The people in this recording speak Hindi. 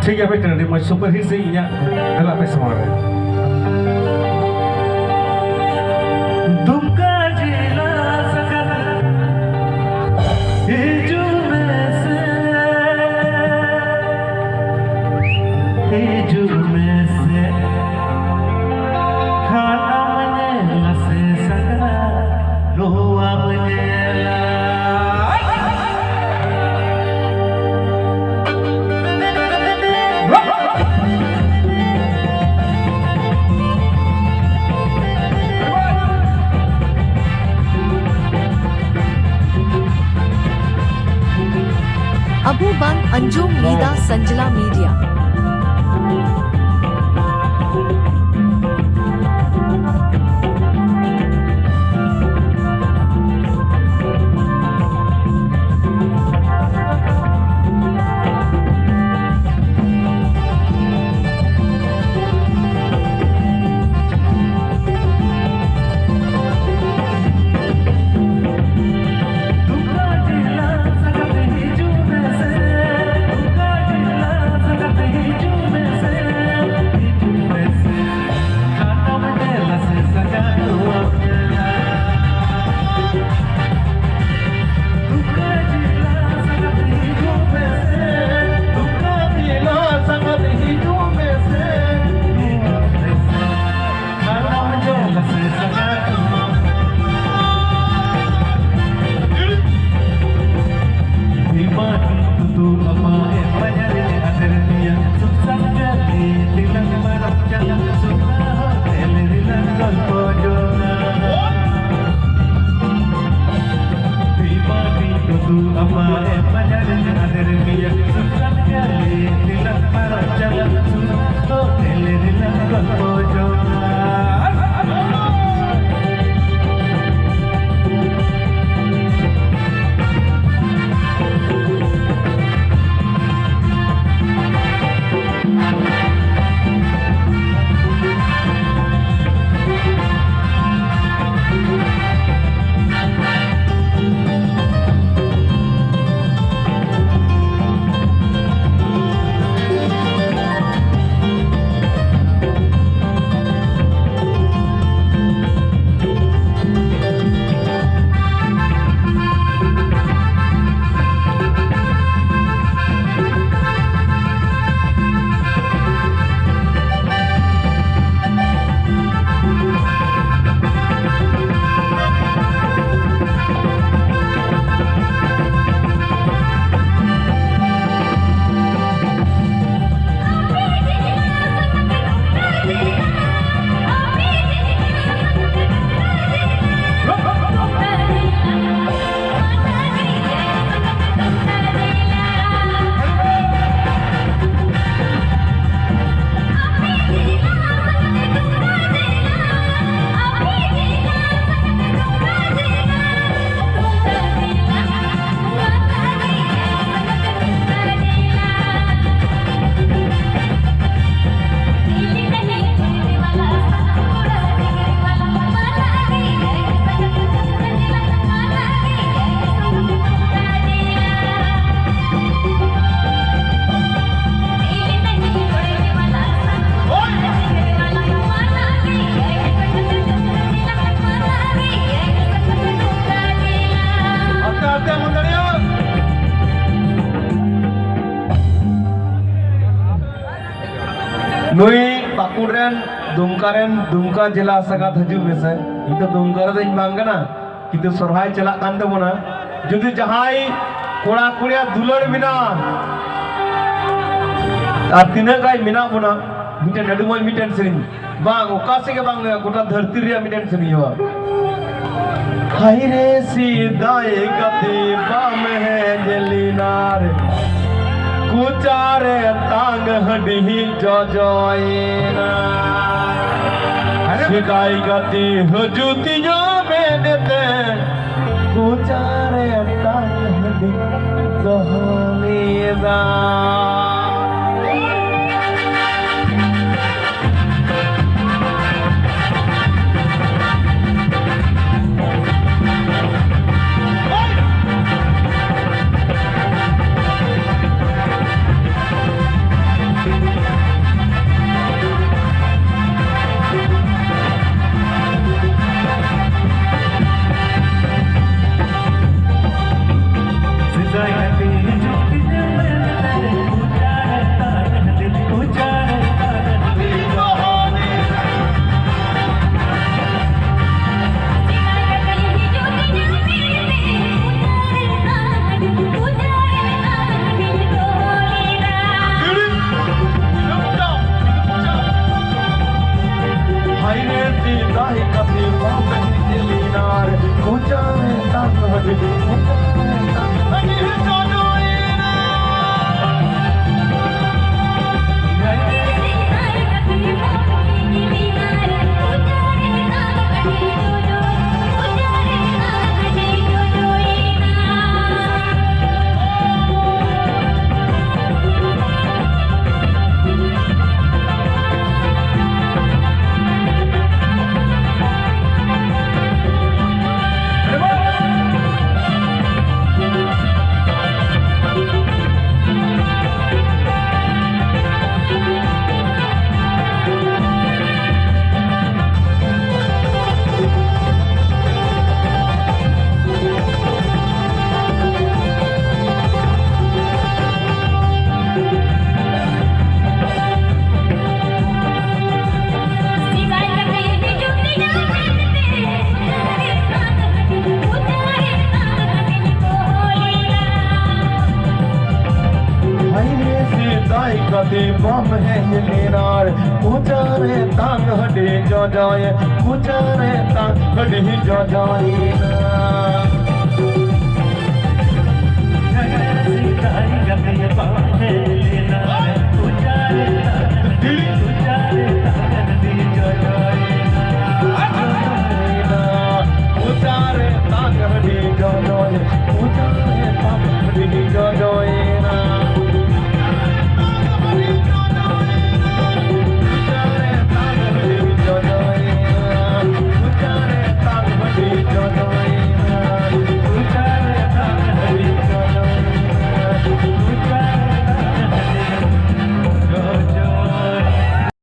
ठीक है बेटा nih mau super hit sih ya dalam apa semua Dumka जिला सकत हिजू में से खाना मने लसे सगरा लोहा मने Abu Bang Anjum Nida Sanjala Media. नुई पाकुड़रेन दुमका जिला सगात हजू मेसे इतो दुमका रे बांगना किंतु सरहाय चला कान तबोना जुदी जहाई कोड़ा कुड़िया दुलड़ मिना आ तिना गाय मिना बोना मिटे नडुमय मिटेन सेरिन बांग ओका से के बांग गोटा धरती रे मिटेन सेरिन हो हाय रे सीधाए गति बाम है जलिनार कुचारे तांग हडी जजोयना सिदाई गति हजुतिया बेदते कुचारे ताहदी दहलीदा बम है नीनार कुचारे तांग हडे जो जाए कुचारे तांग हडे जो जाए